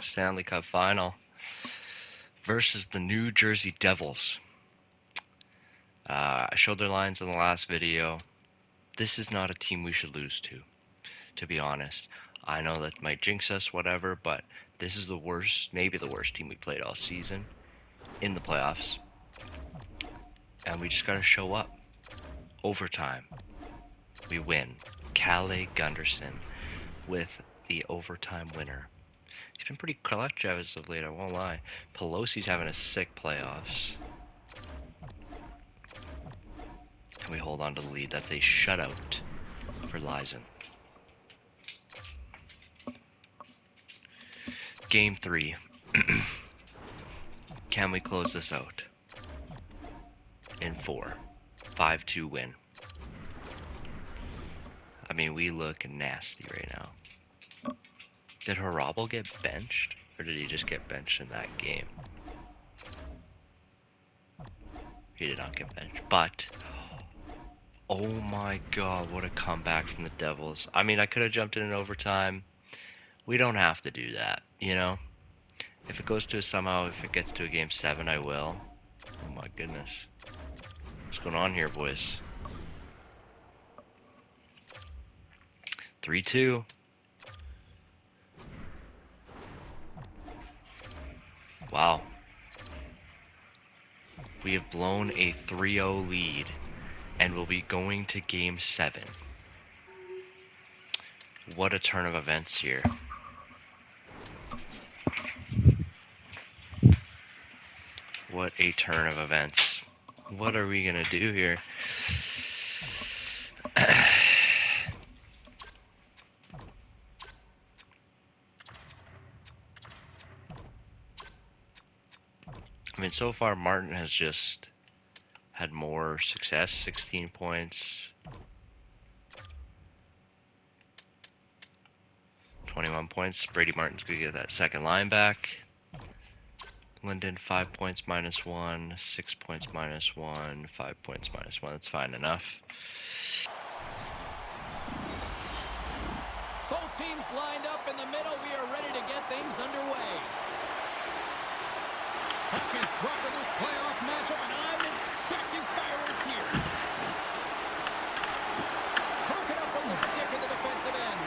Stanley Cup Final versus the New Jersey Devils. I showed their lines in the last video. This is not a team we should lose to be honest. I know that might jinx us, whatever, but this is the worst, maybe the worst team we played all season in the playoffs. And we just gotta show up. Overtime. We win. Calle Gunderson with the overtime winner. He's been pretty clutch as of late, I won't lie. Pelosi's having a sick playoffs. And we hold on to the lead. That's a shutout for Lizen. Game 3. Can we close this out? In 4. 5-2 win. I mean, we look nasty right now. Did Harabel get benched? Or did he just get benched in that game? He did not get benched. But, oh my god, what a comeback from the Devils. I mean, I could have jumped in overtime. We don't have to do that, you know? If it goes to somehow, if it gets to a game 7, I will. Oh my goodness. What's going on here, boys? 3-2. Wow. We have blown a 3-0 lead and will be going to game 7. What a turn of events here. What a turn of events. What are we gonna do here? I mean, so far Martin has just had more success, 16 points, 21 points. Brady Martin's gonna get that second line back. Linden, 5 points -1, 6 points -1, 5 points -1. That's fine enough. Both teams lined up in the middle. We are ready to get things underway. Puck is dropped in this playoff matchup, and I'm expecting fireworks here. Broken up on the stick in the defensive end.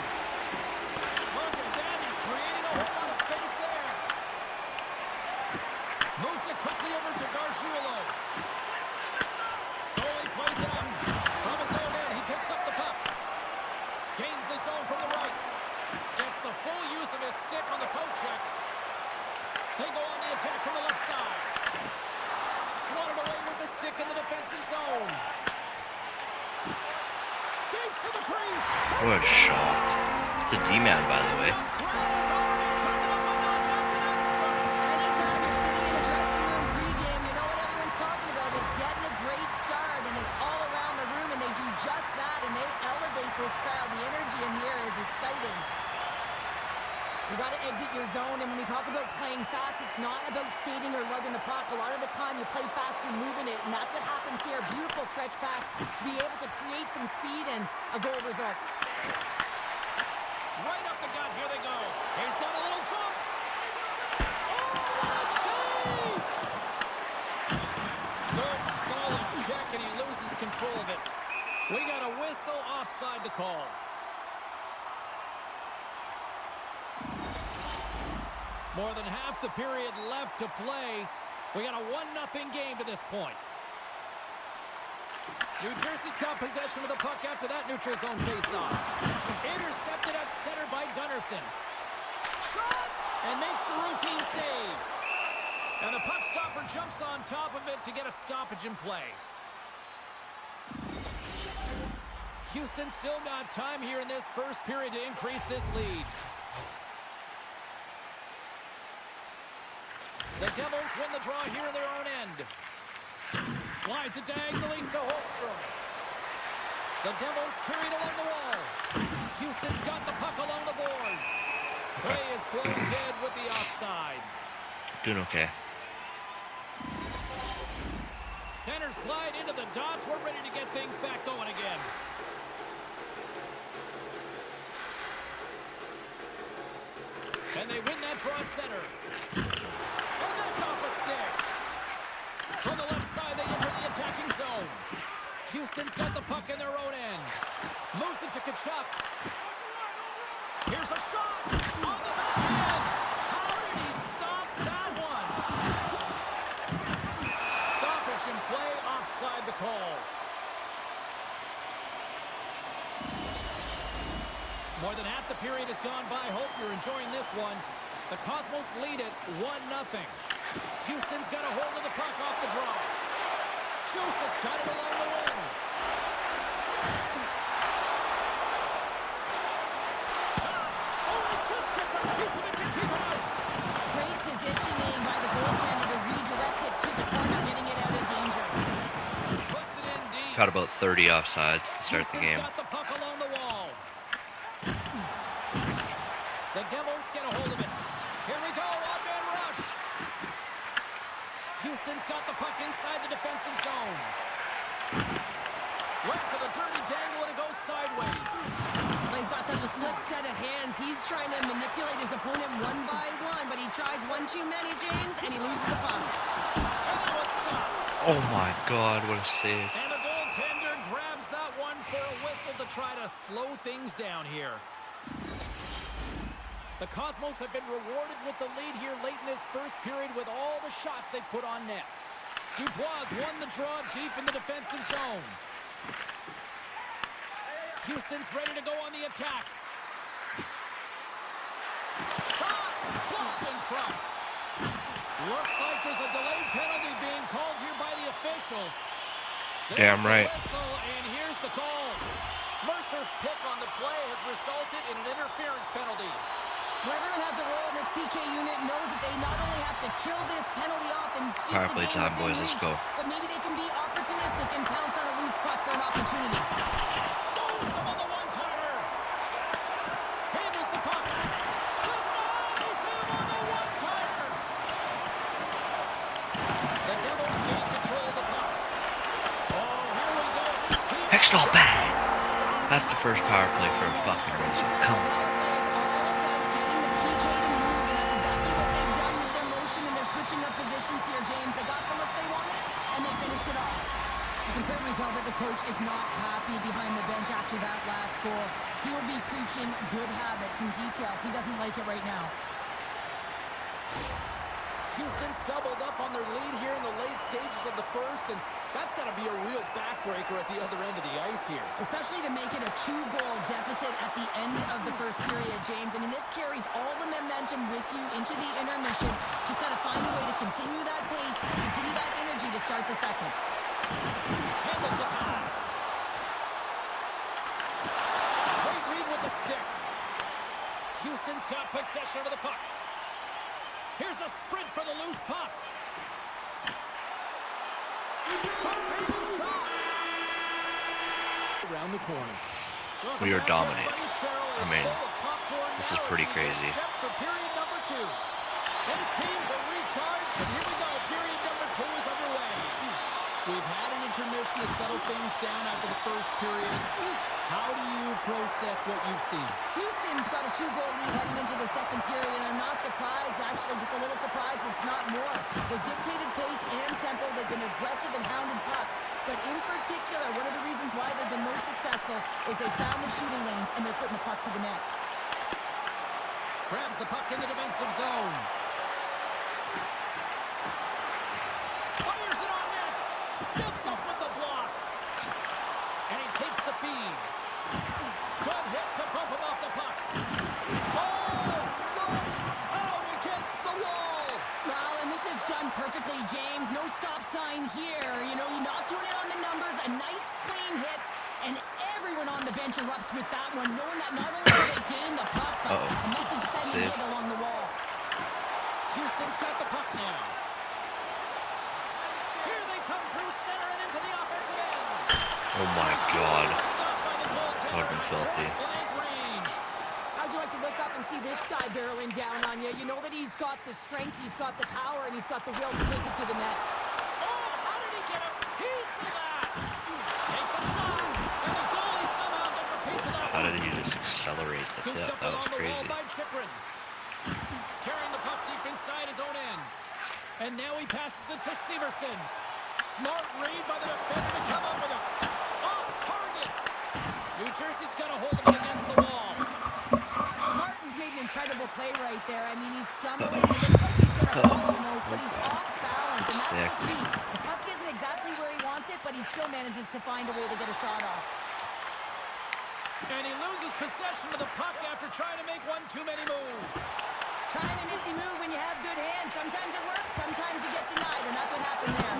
Look at that. He's creating a whole lot of space there. Moves it quickly over to Gargiulo. Oh, he plays it up. From his own end, he picks up the puck. Gains the zone from the right. Gets the full use of his stick on the poke check. They go on the attack from the left side. Swatted away with the stick in the defensive zone. Skates to the crease. What a shot. It's a D-man, by the way. Anytime you're sitting in the dressing room pregame, you know what everyone's talking about is getting a great start, and it's all around the room, and they do just that, and they elevate this crowd. The energy in here is exciting. You got to exit your zone, and when we talk about playing fast, it's not about skating or lugging the puck. A lot of the time, you play fast, you're moving it, and that's what happens here. Beautiful stretch pass to be able to create some speed, and a goal results. Right up the gut. Here they go. He's got a little jump. Oh, what a save! Good, solid check, and he loses control of it. We got a whistle offside to call. More than half the period left to play. We got a 1-0 game to this point. New Jersey's got possession of the puck after that neutral zone faceoff. Intercepted at center by Gunderson. Shot! And makes the routine save. And the puck stopper jumps on top of it to get a stoppage in play. Houston still got time here in this first period to increase this lead. The Devils win the draw here in their own end. Slides it diagonally to Holmstrom. The Devils carried along the wall. Houston's got the puck along the boards. Play is blown dead with the offside. Doing okay. Centers glide into the dots. We're ready to get things back going again. And they win that draw at center. And that's off a stick. From the left side, they enter the attacking zone. Houston's got the puck in their own end. Moves it to Kachuk. Here's a shot on the backhand. How did he stop that one? Stoppage in play, offside the call. More than half the period has gone by. Hope you're enjoying this one. The Cosmos lead it 1-0. Houston's got a hold of the puck off the draw. Joseph's got it along the wing. Shot! Oh, it just gets a piece of it to keep it out. Great positioning by the goaltender to redirect it to the corner, getting it out of danger. Puts it in deep. Got about 30 offsides to start the Houston's game. got the puck along the wall. The Devils get a hold of it. Here we go, odd-man rush. Houston's got the puck inside the defensive zone. Went for the dirty dangle and it goes sideways. Well, he's got such a slick set of hands. He's trying to manipulate his opponent one by one, but he tries one too many, James, and he loses the puck. And that one's stopped. Oh my God, what a save. And the goaltender grabs that one for a whistle to try to slow things down here. The Cosmos have been rewarded with the lead here late in this first period with all the shots they put on net. Dubois won the draw deep in the defensive zone. Houston's ready to go on the attack. Shot! Blocked in front. Looks like there's a delayed penalty being called here by the officials. Damn right. There's a whistle, and here's the call. Mercer's pick on the play has resulted in an interference penalty. Well, everyone has a role in this PK unit, knows that they not only have to kill this penalty off and keep Power the play game time, within boys. Let's reach, go. but maybe they can be opportunistic and pounce on a loose puck for an opportunity. Stones him on the one-timer. Handles the puck. Denies him on the one-timer. The Devils gain control of the puck. Oh, here we go. This team... Hextall bang! That's the first power play for a fucking reason. Come on. Up positions here, James. They got them if they wanted it, and they finished it off. You can certainly tell that the coach is not happy behind the bench after that last goal. He will be preaching good habits and details. He doesn't like it right now. Houston's doubled up on their lead here in the late stages of the first, and that's got to be a real backbreaker at the other end of the ice here. Especially to make it a 2-goal deficit at the end of the first period, James. I mean, this carries all the momentum with you into the intermission. Just got to find a way to continue that pace, continue that energy to start the second. Handles the pass. Great read with the stick. Houston's got possession of the puck. Here's a sprint for the loose puck. Shot. Around the corner. We are dominating. I mean, this is pretty crazy. For period number 2. Both teams are recharged, and here we go. Period number 2 is underway. We've had an intermission to settle things down after the first period. How do you process what you've seen? Houston's got a 2-goal lead heading into the second period, and I'm not surprised, actually just a little surprised it's not more. They've dictated pace and tempo. They've been aggressive and hounded pucks. But in particular, one of the reasons why they've been most successful is they found the shooting lanes, and they're putting the puck to the net. Grabs the puck in the defensive zone. Fires it on net. Steps up with the block. And he takes the feed. Good hit to bump him off the puck. Oh, look out against the wall. Well, and this is done perfectly, James. No stop sign here. You know, you're not doing it on the numbers. A nice, clean hit. And everyone on the bench erupts with that one, knowing that not only did they gain the puck, but a message-sending hit along the wall. Houston's got the puck now. Here they come through center and into the offensive end. Oh my God. Stopped by the goaltender That would've been at filthy. point-blank range. How'd you like to look up and see this guy barreling down on you? You know that he's got the strength, he's got the power, and he's got the will to take it to the net. Oh, how did he get a piece of that? Takes a shot, and the goalie somehow gets a piece of that. How did he just accelerate the Scooped tip? up That was along the wall crazy. by Chikrin. Carrying the puck deep inside his own end. And now he passes it to Severson. Smart read by the defender to come up with it. Off target. New Jersey's got a hold of it against the wall. Martin's made an incredible play right there. I mean, he's stumbling. It looks like he's going to fall almost, but he's off balance, and that's the key. The puck isn't exactly where he wants it, but he still manages to find a way to get a shot off. And he loses possession of the puck after trying to make one too many moves. Trying a nifty move when you have good hands. Sometimes it works, sometimes you get denied, and that's what happened there.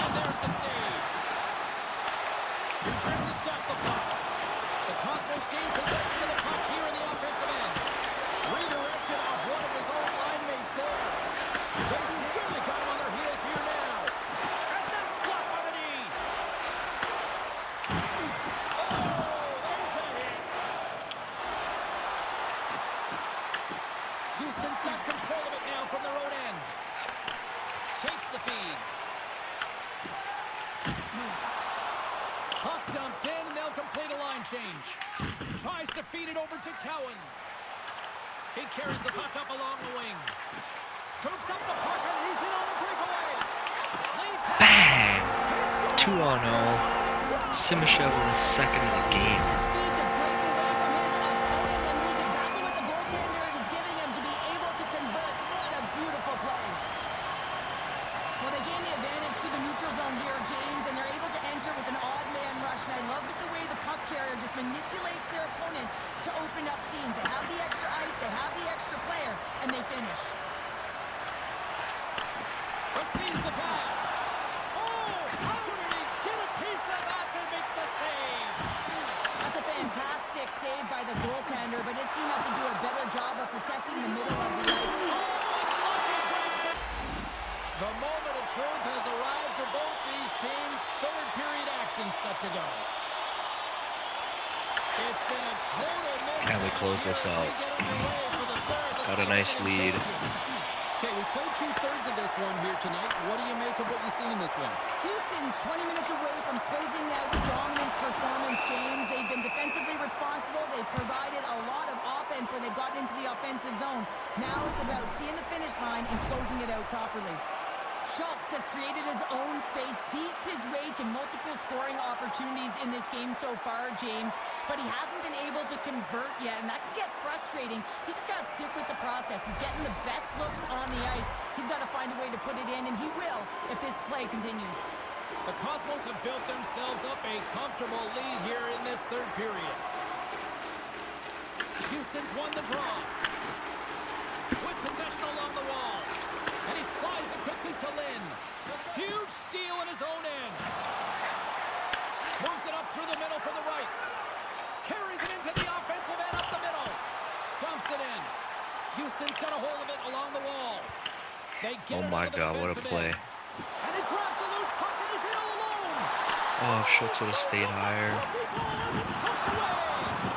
And there's the save. New Jersey's got the puck. The Cosmos gain possession of the puck here in the offensive end. Redirected off one of his own line mates there. But it's really got him on their heels here now. And that's blocked by the knee. Oh, there's a hit. Houston's got control of it now from their own end. Takes the feed. Puck dumped in, and they'll complete a line change. Tries to feed it over to Cowan. He carries the puck up along the wing. Scoops up the puck, and he's in on a breakaway. Bang! 2-0. Simashev with his second of the game. Uses his speed to break away from his opponent and reads exactly what the goaltender is giving him to be able to convert. What a beautiful play. Well, they gain the advantage through the neutral zone here, James, and they're able to enter with an odd man rush. And I love the way the puck carrier just manipulates their opponent to open up seams. They have the extra ice, they have the extra player, and they finish. Receives the pass. Oh, how did he get a piece of that to make the save? That's a fantastic save by the goaltender, but his team has to do a better job of protecting the middle of the ice. The moment of truth has arrived for both these teams. Third period action set to go. It's been a total miss. Can we close this out? Got a nice lead. Okay, we played 2/3 of this one here tonight. What do you make of what you've seen in this one? Houston's 20 minutes away from closing out a dominant performance, James. They've been defensively responsible. They've provided a lot of offense when they've gotten into the offensive zone. Now it's about seeing the finish line and closing it out properly. Schultz has created his own space, deeped his way to multiple scoring opportunities in this game so far, James, but he hasn't been able to convert yet, and that can get frustrating. He's just got to stick with the process. He's getting the best looks on the ice. He's got to find a way to put it in, and he will if this play continues. The Cosmos have built themselves up a comfortable lead here in this third period. Houston's won the draw. With possession along the wall. And he slides it quickly to Lynn. Huge steal in his own end. Moves it up through the middle from the right. Carries it into the offensive end up the middle. Dumps it in. Houston's got a hold of it along the wall. They get Oh my God, what a play. And he grabs the loose puck and he's in all alone. Oh, if Schultz would have stayed higher.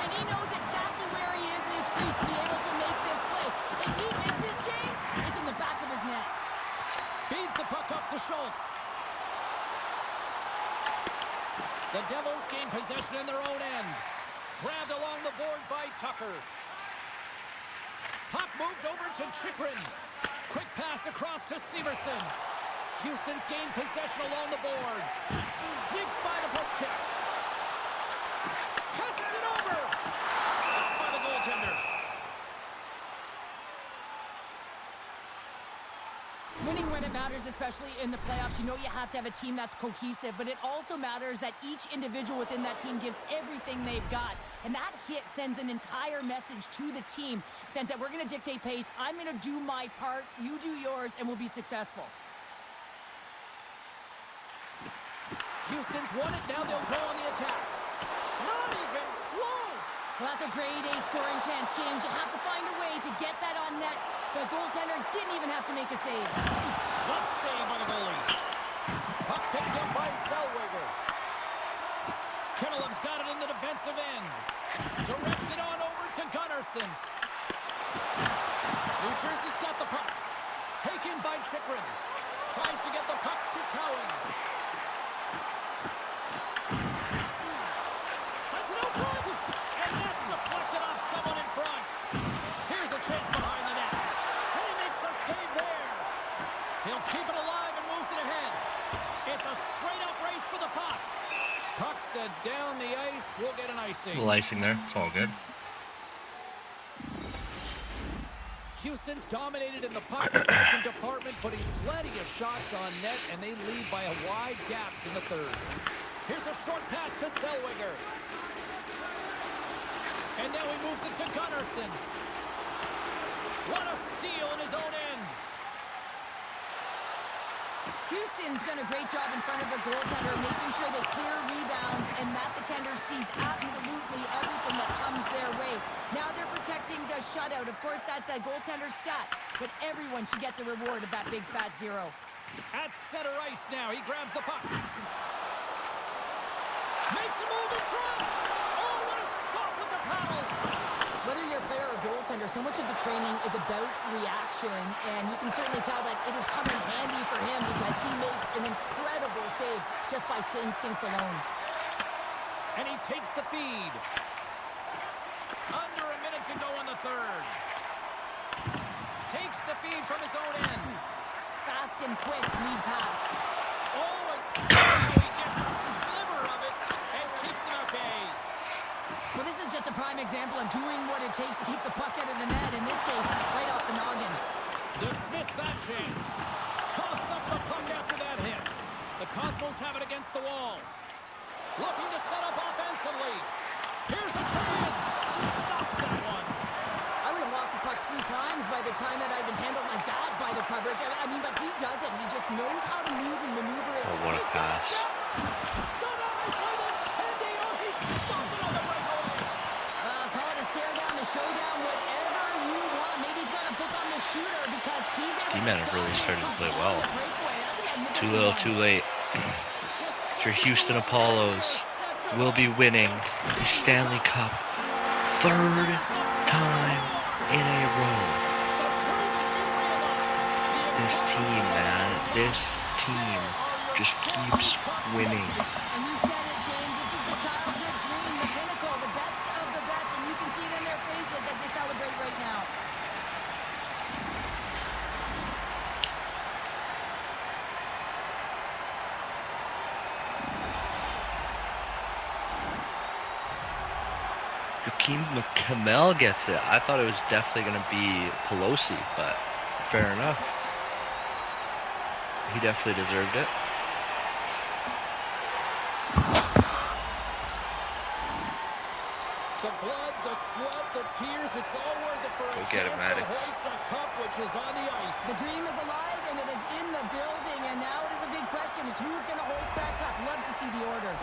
And he knows exactly where he is in his crease to be able to make this play. If he misses, James, it's in the back of his net. Feeds the puck up to Schultz. The Devils gain possession in their own end. Grabbed along the boards by Tucker. Puck moved over to Chikrin. Quick pass across to Severson. Houston's gained possession along the boards. Sneaks by the poke check. Passes it over. Stopped by the goaltender. Winning when it matters, especially in the playoffs, you know you have to have a team that's cohesive, but it also matters that each individual within that team gives everything they've got. And that hit sends an entire message to the team, sends that we're going to dictate pace, I'm going to do my part, you do yours, and we'll be successful. Houston's won it, now they'll go on the attack. Not even close. Well, that's a grade A scoring chance, James. You have to find a way to get that on net. The goaltender didn't even have to make a save. Tough save by the goalie. Puck picked up by Zellweger. Kinnelev's got it in the defensive end. Directs it on over to Gunnarsson. New Jersey's got the puck. Taken by Chikrin. Tries to get the puck to Cowan. Sends it out front. And that's deflected off someone in front. Here's a chance behind the net. save there. He'll keep it alive and moves it ahead. It's a straight-up race for the puck. Puck's down the ice. We'll get an A icing. little icing there. It's all good. Houston's dominated in the puck possession department, putting plenty of shots on net, and they lead by a wide gap in the third. Here's a short pass to Zellweger. And now he moves it to Gunnarsson. What a steal in his own end. Houston's done a great job in front of the goaltender, making sure they clear rebounds and that the tender sees absolutely everything that comes their way. Now they're protecting the shutout. Of course, that's a goaltender stat, but everyone should get the reward of that big fat zero. At center ice now, he grabs the puck. Makes a move in front. Oh, what a stop with the paddle. Whether you're a player or goaltender, so much of the training is about reaction, and you can certainly tell that it is coming handy for him because he makes an incredible save just by instincts alone. And he takes the feed. Under a minute to go in the third. Takes the feed from his own end. Fast and quick lead pass. Oh, and somehow he gets a sliver of it and keeps them at bay. Well, this is just a prime example of doing what it takes to keep the puck out of the net. In this case, right off the noggin. Dismiss that chance. Coughs up the puck after that hit. The Cosmos have it against the wall. Looking to set up offensively. Here's a chance. He stops that one. I would have lost the puck 3 times by the time that I've been handled like that by the coverage. I mean, but he doesn't. He just knows how to move and maneuver his... Oh, what a pass. Denied by the Tendy. Oh, he stopped it on the breakaway. Call it a stare down, a showdown, whatever you want. Maybe he's got to book on the shooter because he's able D-men to have really stop started to this play puck well. on the breakaway. That's a magnificent Too little, one. too late. For Houston Apollos will be winning the Stanley Cup 3rd time in a row. This team, man, this team just keeps winning. And you said it, James. This is the childhood dream, the pinnacle, the best of the best, and you can see it in their faces as they celebrate right now. Joakim Kamel gets it. I thought it was definitely going to be Pelosi, but fair enough. He definitely deserved it. The blood, the sweat, the tears, it's all worth it for a Go get it, chance to Maddox. hoist a cup which is on the ice. The dream is alive and it is in the building, and now it is a big question: is who's going to hoist that cup? Love to see the order.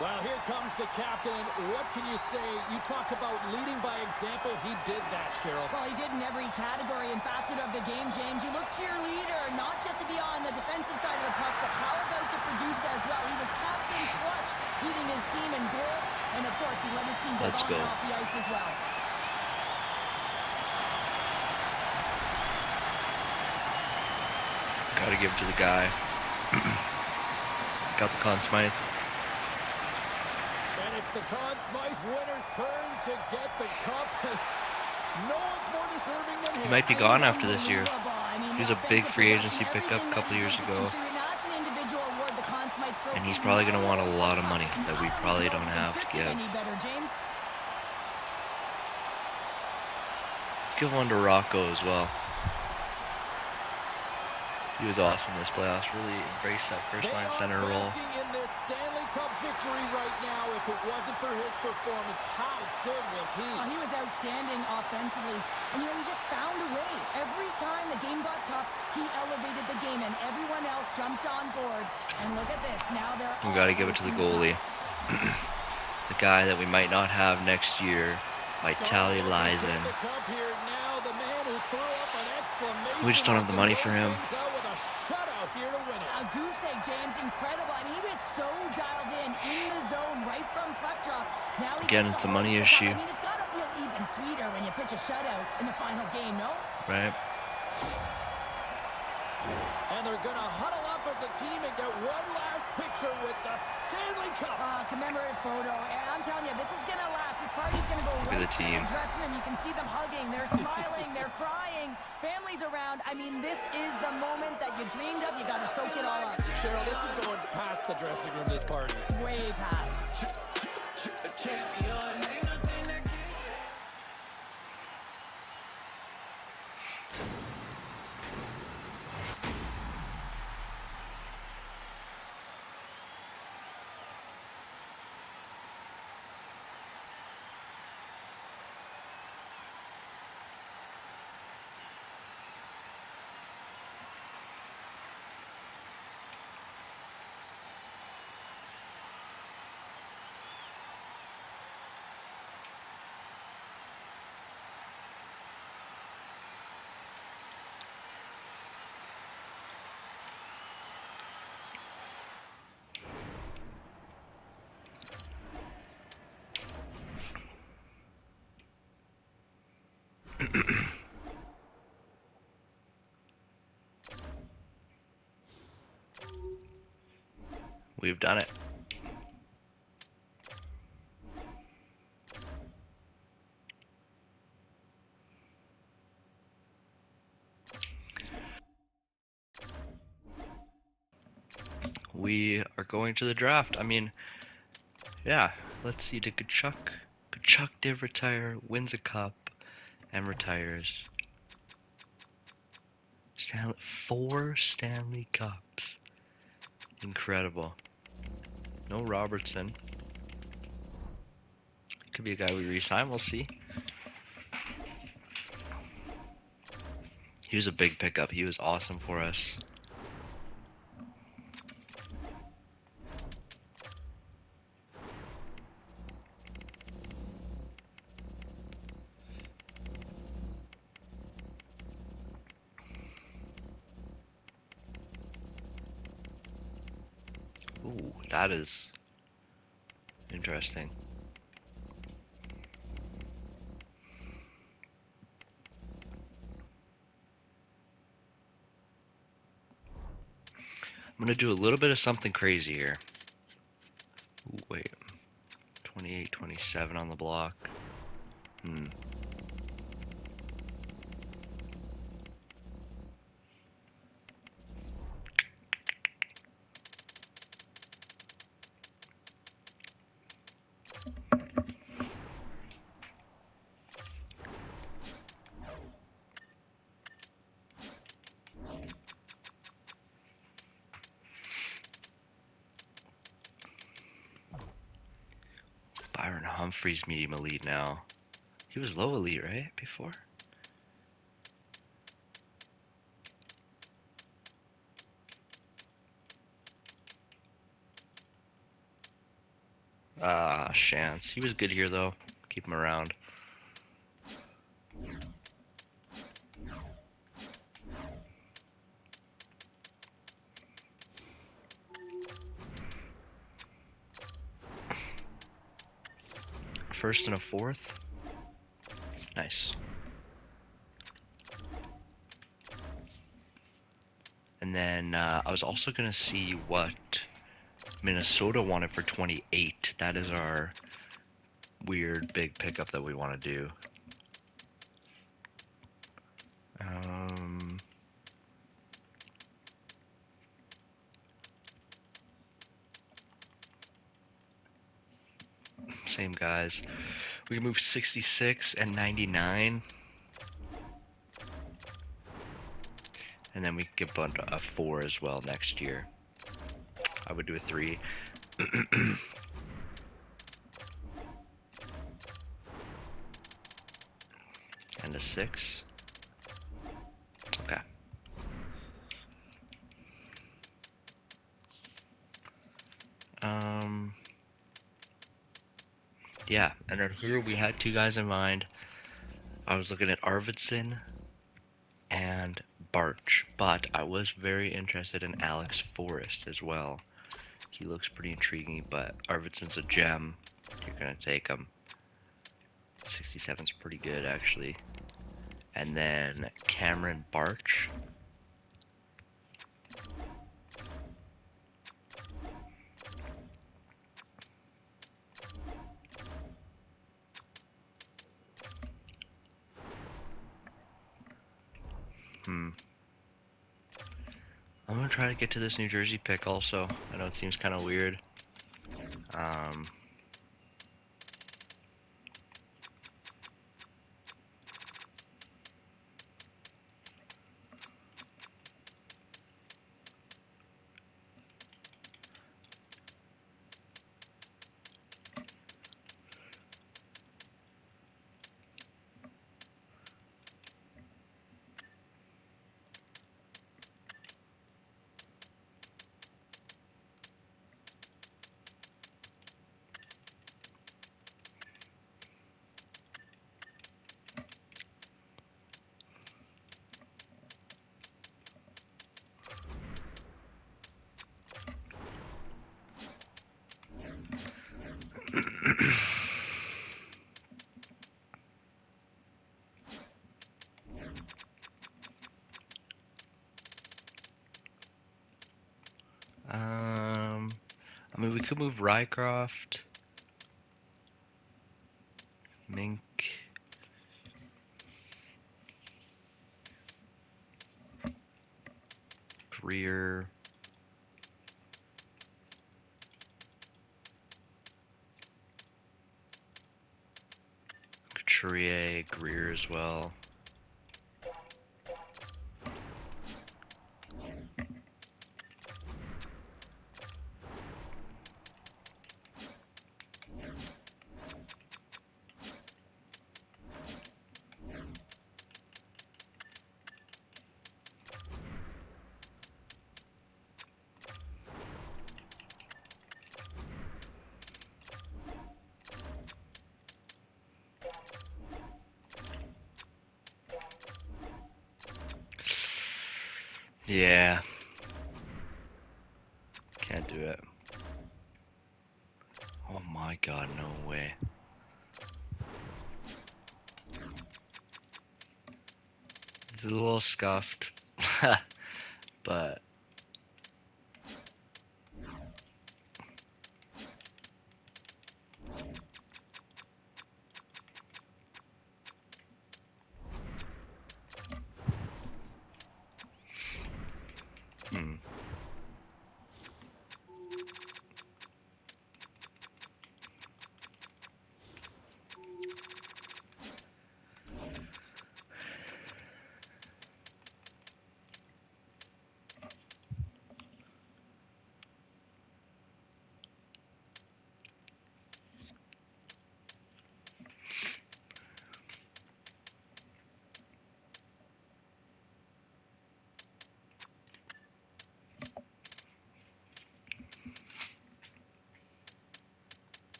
Well, here comes the captain. What can you say? You talk about leading by example. He did that, Cheryl. Well, he did in every category and facet of the game, James. You look to your leader, not just to be on the defensive side of the puck, but how about to produce as well? He was captain clutch, leading his team in goals, and of course, he led his team both Let's on go. and off the ice as well. Gotta give it to the guy. Got the Conn Smythe. And it's the Conn Smythe winner's turn to get the cup. No one's more deserving than him. He might be gone after this year. Unbelievable. I mean, He was the a big offensive free production, agency pickup a everything couple that he years did to ago. contribute. Now it's an individual award, the Conn Smythe Trophy. And he's probably going to want a Now lot of it's money that we probably don't have to give. Any better, James? Let's give one to Rocco as well. He was awesome this playoffs. Really embraced that first line center role. Basking in this Stanley Cup victory right now. If it wasn't for his performance, how good was he? Oh, he was outstanding offensively. And, he just found a way. Every time the game got tough, he elevated the game, and everyone else jumped on board. And look at this. Now they're We got to give it to the goalie. The guy that we might not have next year, Vitaly Lizen. We just don't have the money for him. A goose egg, James, incredible. I mean, he was so dialed in the zone right from puck drop. Now he Again, gets it's to a money hoist the cup. issue. I mean, it's got to feel even sweeter when you pitch a shutout in the final game, no? Right? And they're going to huddle up as a team and get one last picture with the Stanley Cup. Commemorative photo. And I'm telling you, this is going to last. This party's going to go Look right at the to team. the dressing room. You can see them hugging. They're smiling. They're crying. Families around. I mean, this is the moment that you dreamed of. You got to soak it all up. Cheryl, this is going past the dressing room, this party. Way past. We've done it. We are going to the draft. I mean, yeah, let's see. Did Kachuk did retire, wins a cup, and retires. 4 Stanley Cups. Incredible. No Robertson. Could be a guy we re-sign, we'll see. He was a big pickup. He was awesome for us. Ooh, that is interesting. I'm gonna do a little bit of something crazy here. Ooh, wait. 28, 27 on the block. Byron Humphries medium elite now. He was low elite, right? Before? Ah, chance. He was good here though. Keep him around. First and a fourth. Nice. And then I was also gonna see what Minnesota wanted for 28. That is our weird big pickup that we want to do. Same guys. We can move 66 and 99. And then we can give a 4 as well next year. I would do a 3. And a 6. Okay. Yeah, and then here we had 2 guys in mind. I was looking at Arvidsson and Barch, but I was very interested in Alex Forrest as well. He looks pretty intriguing, but Arvidsson's a gem. You're gonna take him. 67's pretty good, actually. And then Cameron Barch. I'm gonna try to get to this New Jersey pick also. I know it seems kind of weird. I mean, we could move Rycroft, Mink, Greer, Couturier, Greer as well. Yeah. Can't do it. Oh my god, no way. It's a little scuffed. But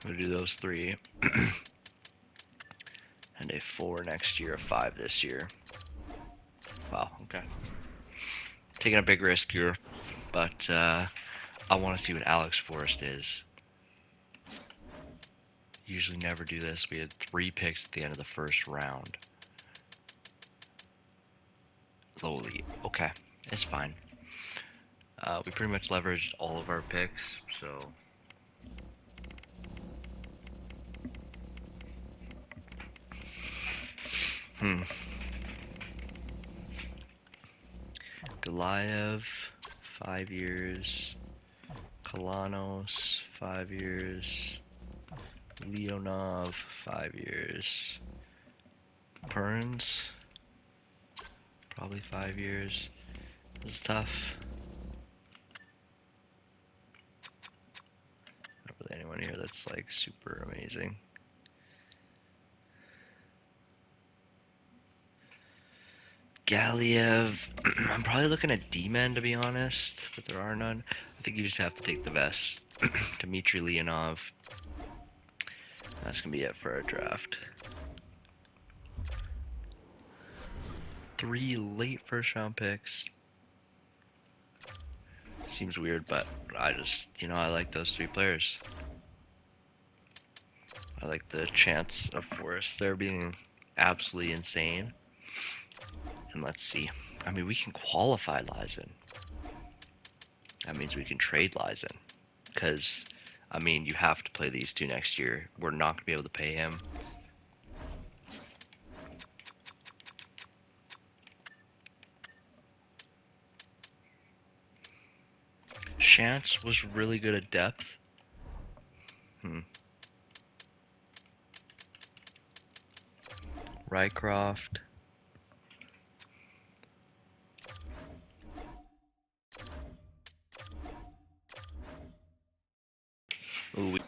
we'll do those 3. And a 4 next year, a 5 this year. Wow, okay. Taking a big risk here, but I want to see what Alex Forrest is. Usually never do this. We had 3 picks at the end of the first round. Lowly. Okay, it's fine. We pretty much leveraged all of our picks, so... Goliath, 5 years. Kalanos, 5 years. Leonov, 5 years. Burns, probably 5 years. This is tough. Not really anyone here that's like super amazing. Galiev, I'm probably looking at D-men to be honest, but there are none. I think you just have to take the best. Dmitry Leonov. That's gonna be it for our draft. 3 late first round picks. Seems weird, but I just, I like those 3 players. I like the chance of Forrest there being absolutely insane. And let's see. I mean, we can qualify Lizen. That means we can trade Lizen. Because, I mean, you have to play these 2 next year. We're not going to be able to pay him. Chance was really good at depth. Rycroft. Ooh,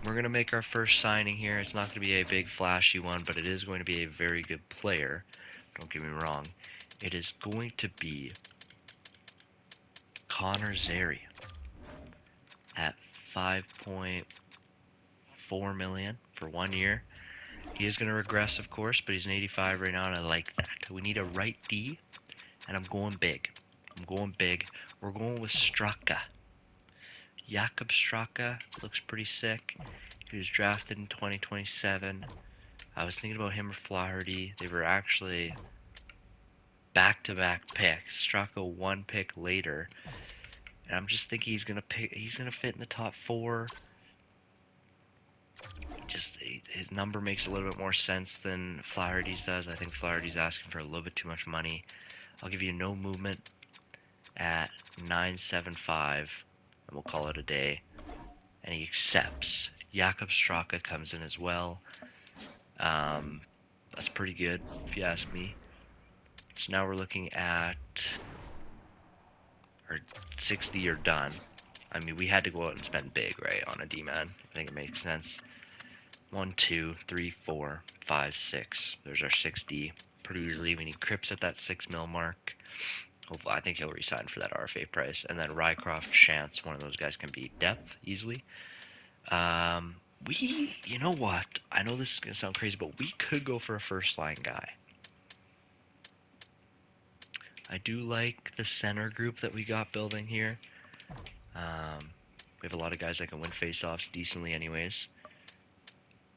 we're going to make our first signing here. It's not going to be a big flashy one, but it is going to be a very good player. Don't get me wrong. It is going to be Connor Zary at 5.4 million for 1 year. He is going to regress, of course, but he's an 85 right now, and I like that. We need a right D, and I'm going big. We're going with Straka. Jakob Straka looks pretty sick. He was drafted in 2027. I was thinking about him or Flaherty. They were actually back-to-back picks. Straka 1 pick later. And I'm just thinking he's gonna fit in the top 4. His number makes a little bit more sense than Flaherty's does. I think Flaherty's asking for a little bit too much money. I'll give you no movement at 975, and we'll call it a day. And he accepts. Jakob Straka comes in as well. That's pretty good, if you ask me. So now we're looking at our 60 or done. I mean, we had to go out and spend big, right, on a D-man. I think it makes sense. 1, 2, 3, 4, 5, 6. There's our 6D. Pretty easily. We need Cripps at that 6 mil mark. Hopefully, I think he'll resign for that RFA price. And then Rycroft, Chance, one of those guys can be depth easily. You know what? I know this is going to sound crazy, but we could go for a first line guy. I do like the center group that we got building here. We have a lot of guys that can win faceoffs decently anyways.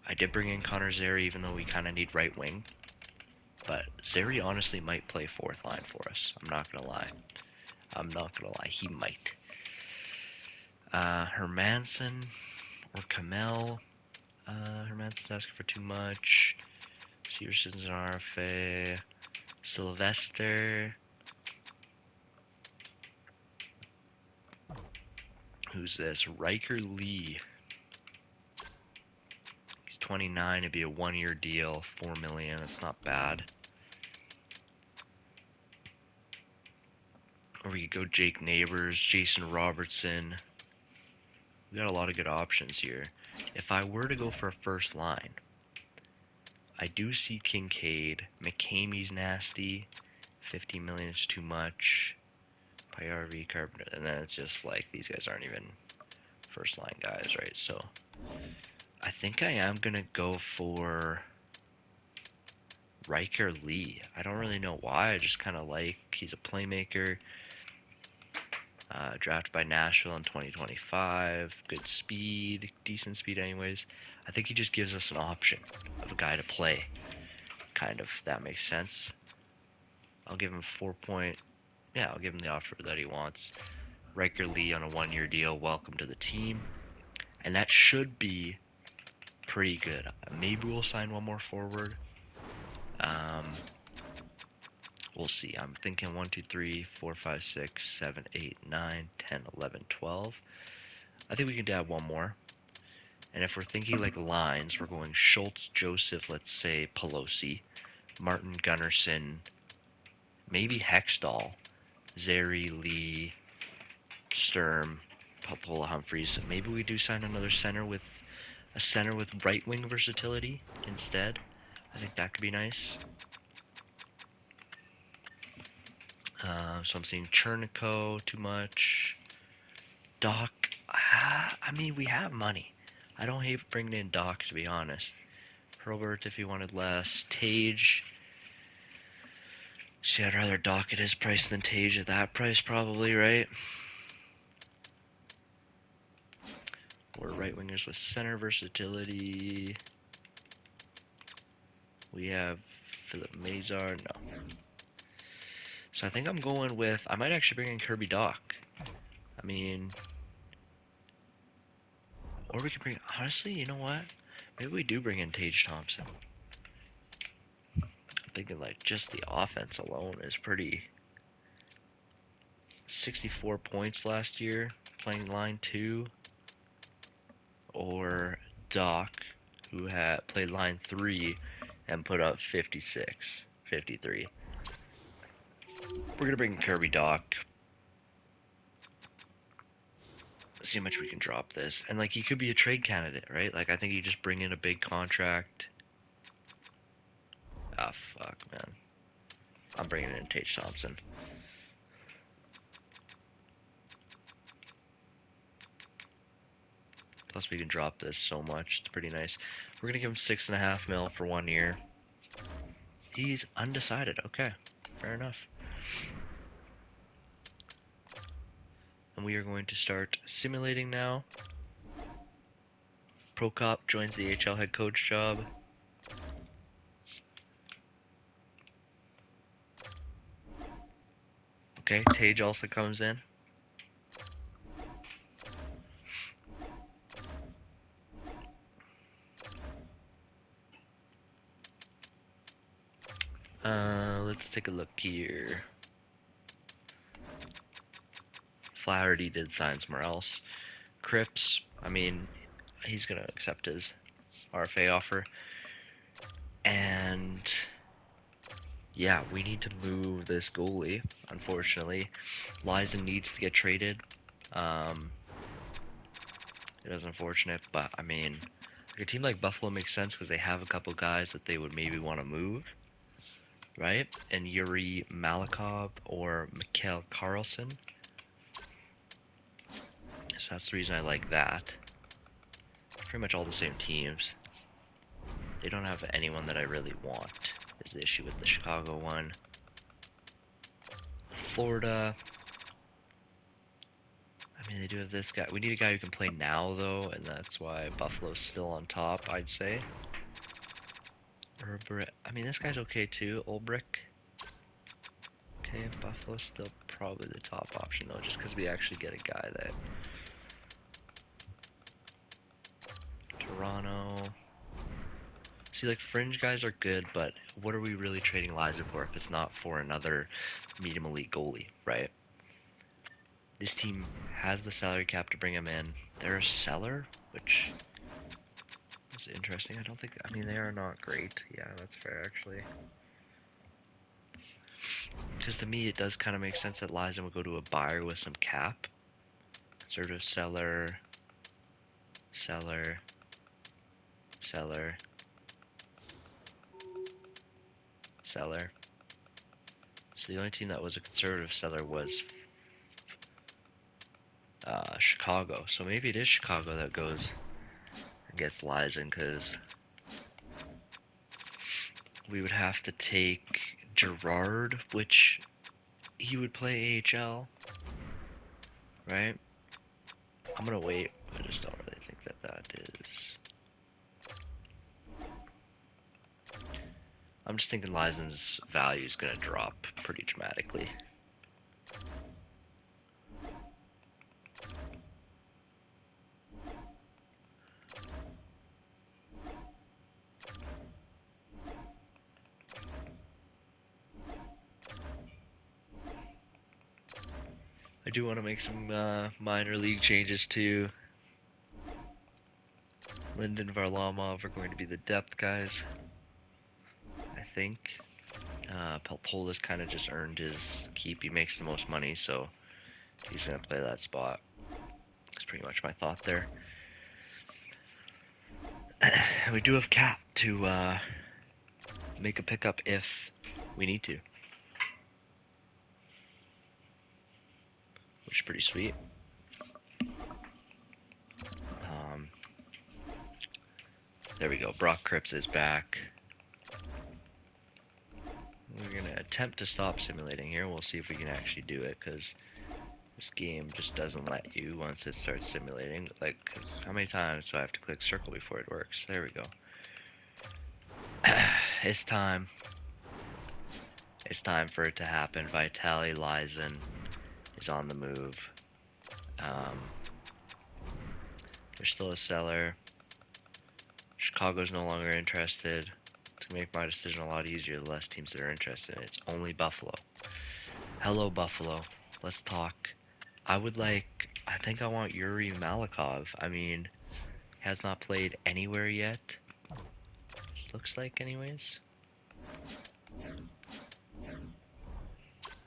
I did bring in Connor Zary, even though we kind of need right wing. But Zary honestly might play fourth line for us. I'm not going to lie. He might. Hermanson or Kamel. Hermanson's asking for too much. Severson's an RFA. Sylvester. Who's this? Riker Lee. He's 29. It'd be a 1-year deal. 4 million. That's not bad. Or we could go Jake Neighbors, Jason Robertson. We got a lot of good options here. If I were to go for a first line, I do see Kincaid. McCamey's nasty. 50 million is too much. Pyarvi, Carpenter, and then it's just like these guys aren't even first line guys, right? So I think I am gonna go for Riker Lee. I don't really know why. I just kind of like he's a playmaker. Drafted by Nashville in 2025. Good speed, decent speed, anyways. I think he just gives us an option of a guy to play. Kind of, that makes sense. I'll give him I'll give him the offer that he wants. Riker Lee on a 1-year deal. Welcome to the team. And that should be pretty good. Maybe we'll sign one more forward. We'll see. I'm thinking 1, 2, 3, 4, 5, 6, 7, 8, 9, 10, 11, 12. I think we can add one more. And if we're thinking like lines, we're going Schultz, Joseph, let's say Pelosi, Martin Gunnarsson, maybe Hextall, Zary, Lee, Sturm, Patola, Humphreys. Maybe we do sign another center with right wing versatility instead. I think that could be nice. So I'm seeing Chernico too much. Doc, I mean, we have money. I don't hate bringing in Doc, to be honest. Herbert, if he wanted less. Tage. See, I'd rather Doc at his price than Tage at that price, probably, right? We're right wingers with center versatility. We have Philip Mazar. No. So I think I'm going with, I might actually bring in Kirby Doc. I mean, or we could bring, honestly, you know what? Maybe we do bring in Tage Thompson. I'm thinking like just the offense alone is pretty. 64 points last year, playing line 2. Or Doc, who had played line 3 and put up 56, 53. We're going to bring Kirby Doc. see how much we can drop this. And like, he could be a trade candidate, right? Like, I think you just bring in a big contract. Ah, fuck, man. I'm bringing in Tage Thompson. Plus, we can drop this so much. It's pretty nice. We're gonna give him $6.5 million for 1 year. He's undecided. Okay, fair enough. And we are going to start simulating now. Prokop joins the HL head coach job. Okay, Tage also comes in. Let's take a look here. Flaherty did sign somewhere else. Cripps, I mean, he's gonna accept his RFA offer. And yeah, we need to move this goalie, unfortunately. Liza needs to get traded. It is unfortunate, but I mean, like a team like Buffalo makes sense because they have a couple guys that they would maybe want to move, right? And Yuri Malakov or Mikhail Carlson. So that's the reason I like that. Pretty much all the same teams. They don't have anyone that I really want, is the issue with the Chicago one. Florida. I mean, they do have this guy. We need a guy who can play now, though, and that's why Buffalo's still on top, I'd say. I mean, this guy's okay, too. Ulbrich. Okay, Buffalo's still probably the top option, though, just because we actually get a guy that... Toronto... See, like, fringe guys are good, but what are we really trading Liza for if it's not for another medium elite goalie, right? This team has the salary cap to bring him in. They're a seller, which is interesting. I mean, they are not great. Yeah, that's fair, actually. Because to me, it does kind of make sense that Liza would go to a buyer with some cap. Sort of seller, seller, seller, seller. So the only team that was a conservative seller was Chicago. So maybe it is Chicago that goes and gets Liza, because we would have to take Gerard, which he would play AHL, right? I'm gonna wait. I just don't really think that that is. I'm just thinking Lizen's value is gonna drop pretty dramatically. I do want to make some minor league changes too. Lyndon Varlamov are going to be the depth guys, I think. Peltolas kind of just earned his keep. He makes the most money, so he's going to play that spot. That's pretty much my thought there. We do have cap to make a pickup if we need to, which is pretty sweet. There we go. Brock Cripps is back. We're going to attempt to stop simulating here. We'll see if we can actually do it, because this game just doesn't let you once it starts simulating. Like, how many times do I have to click circle before it works? There we go. It's time. It's time for it to happen. Vitaly Lizen is on the move. There's still a seller. Chicago's no longer interested. To make my decision a lot easier, the less teams that are interested. It's only Buffalo. Hello, Buffalo. Let's talk. I think I want Yuri Malakov. I mean, has not played anywhere yet. Looks like, anyways.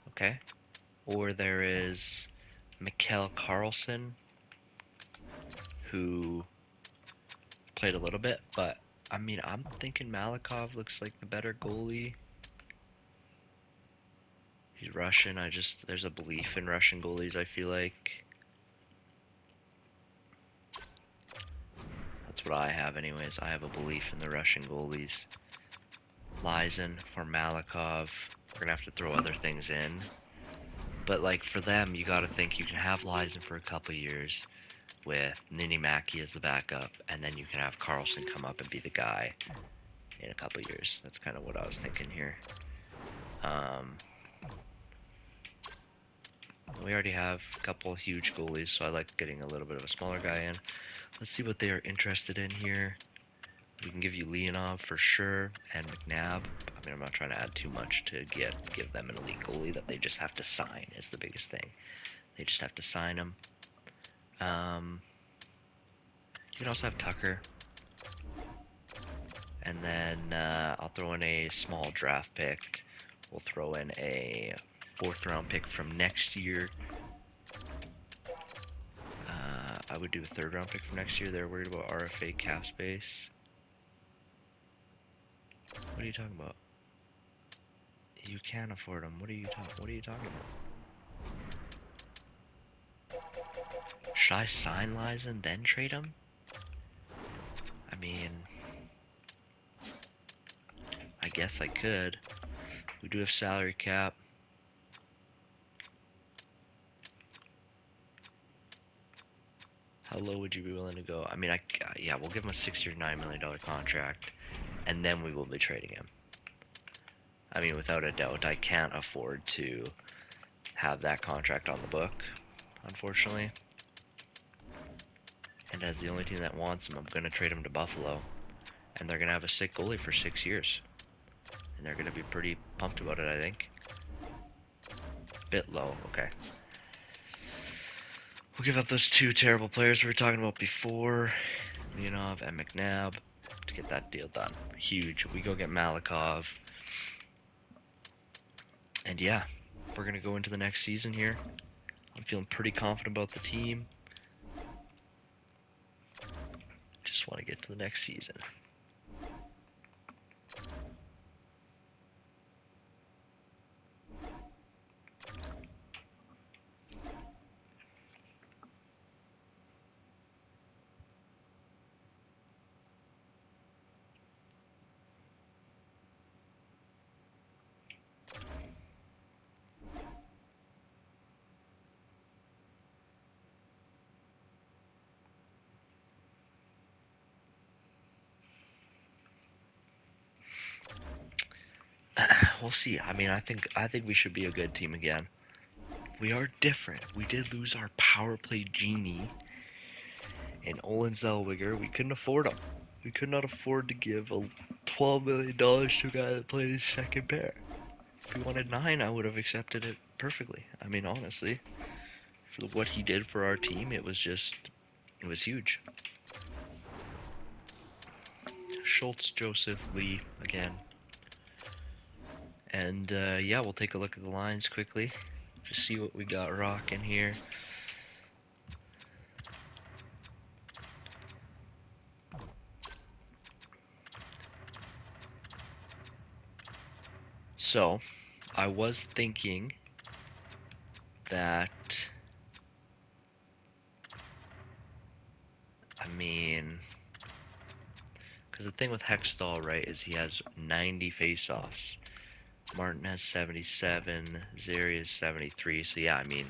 Okay. Or there is Mikhail Carlson. who played a little bit, but I mean, I'm thinking Malikov looks like the better goalie. He's Russian. There's a belief in Russian goalies, I feel like. That's what I have anyways. I have a belief in the Russian goalies. Lizen for Malikov. We're gonna have to throw other things in. But like for them, you gotta think you can have Lizen for a couple years with Niinimäki as the backup, and then you can have Carlson come up and be the guy in a couple years. That's kind of what I was thinking here. We already have a couple huge goalies, so I like getting a little bit of a smaller guy in. Let's see what they are interested in here. We can give you Leonov for sure, and McNabb. I mean, I'm not trying to add too much to give them an elite goalie that they just have to sign is the biggest thing. They just have to sign him. You can also have Tucker. And then I'll throw in a small draft pick. We'll throw in a 4th round pick from next year. I would do a 3rd round pick from next year. They're worried about RFA cap space. What are you talking about? You can't afford them. What are you talking about? Should I sign Lizen then trade him? I mean, I guess I could. We do have salary cap. How low would you be willing to go? I mean, yeah, we'll give him a 6-year, $9 million contract, and then we will be trading him. I mean, without a doubt, I can't afford to have that contract on the book, unfortunately. And as the only team that wants him, I'm going to trade him to Buffalo. And they're going to have a sick goalie for 6 years. And they're going to be pretty pumped about it, I think. Bit low, okay. We'll give up those 2 terrible players we were talking about before, Leonov and McNabb, to get that deal done. Huge. We go get Malikov. And yeah, we're going to go into the next season here. I'm feeling pretty confident about the team. Just want to get to the next season. We'll see. I mean, I think we should be a good team again. We are different. We did lose our power play genie in Olin Zellweger. We couldn't afford him. We could not afford to give a $12 million to a guy that played his second pair. If we wanted 9, I would have accepted it perfectly. I mean, honestly, for what he did for our team, it was huge. Schultz, Joseph, Lee again. And yeah, we'll take a look at the lines quickly. Just see what we got rocking here. So, I was thinking that, I mean, because the thing with Hextall, right, is he has 90 face-offs. Martin has 77, Zeri is 73, so yeah, I mean,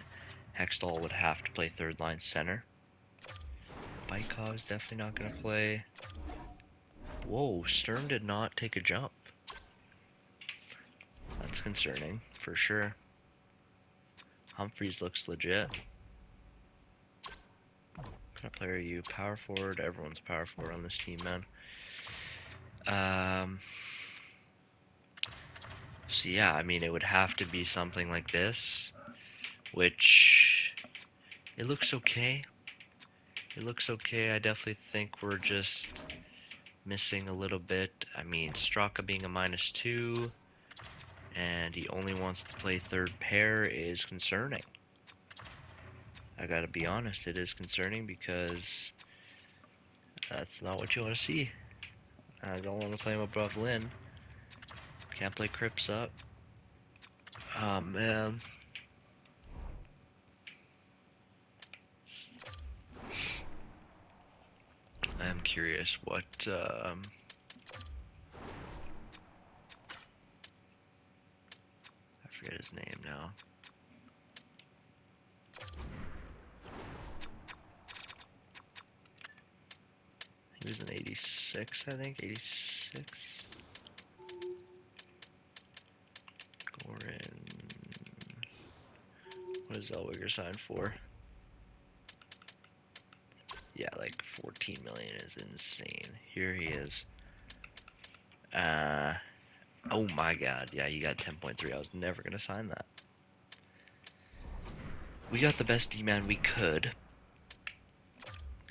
Hextall would have to play 3rd line center. Baikov's definitely not going to play. Whoa, Sturm did not take a jump. That's concerning, for sure. Humphreys looks legit. What kind of player are you? Power forward? Everyone's power forward on this team, man. So yeah, I mean, it would have to be something like this, which, it looks okay. It looks okay. I definitely think we're just missing a little bit. I mean, Straka being a -2, and he only wants to play 3rd pair is concerning. I gotta be honest, it is concerning because That's not what you want to see. I don't want to play him above Lynn. Can't play Crips up. Oh, man. I'm curious what, I forget his name now. He was an 86, I think. 86. Goran. What is Zellweger signed for? Yeah, like 14 million is insane. Here he is. Oh my god. Yeah, you got 10.3. I was never going to sign that. We got the best D-man we could.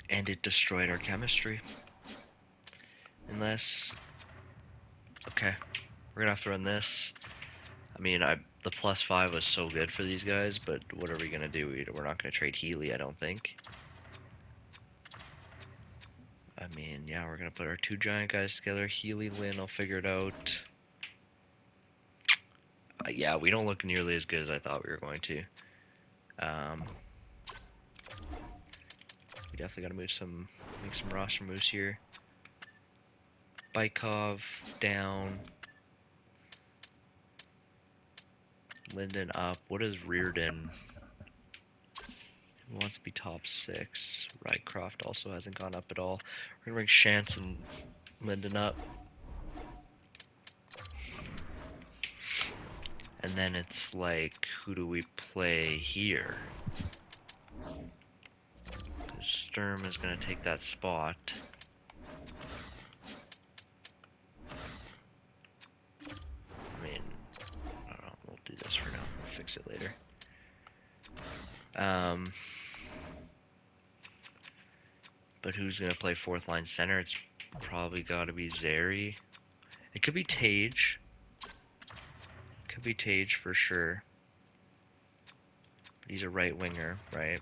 And it destroyed our chemistry. Unless... Okay. We're gonna have to run this. I mean, the +5 was so good for these guys, but what are we gonna do? We're not gonna trade Healy, I don't think. I mean, yeah, we're gonna put our 2 giant guys together. Healy, Lynn, I'll figure it out. Yeah, we don't look nearly as good as I thought we were going to. We definitely gotta make some roster moves here. Bykov down. Linden up. What is Reardon? He wants to be top 6. Rycroft also hasn't gone up at all. We're gonna bring Shantz and Linden up. And then it's like, who do we play here? Because Sturm is gonna take that spot. I mean, I don't know, we'll do this for now. We'll fix it later. But who's gonna play 4th line center? It's probably gotta be Zary. It could be Tage. Could be Tage for sure. But he's a right winger, right?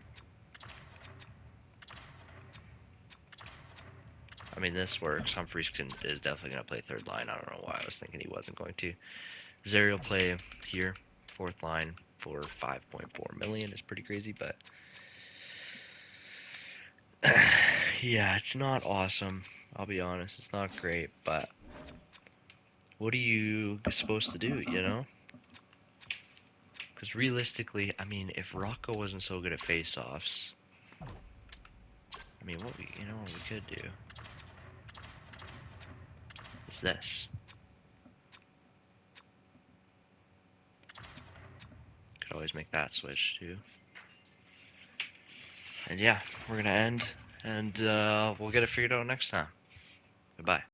I mean, this works. Humphreys is definitely gonna play 3rd line. I don't know why I was thinking he wasn't going to. Zary will play here, 4th line for 5.4 million. Is pretty crazy, but yeah, it's not awesome. I'll be honest, it's not great, but what are you supposed to do, you know? Because realistically, I mean, if Rocco wasn't so good at face-offs, I mean, what we could do is this. Could always make that switch too. And yeah, we're gonna end, and we'll get it figured out next time. Goodbye.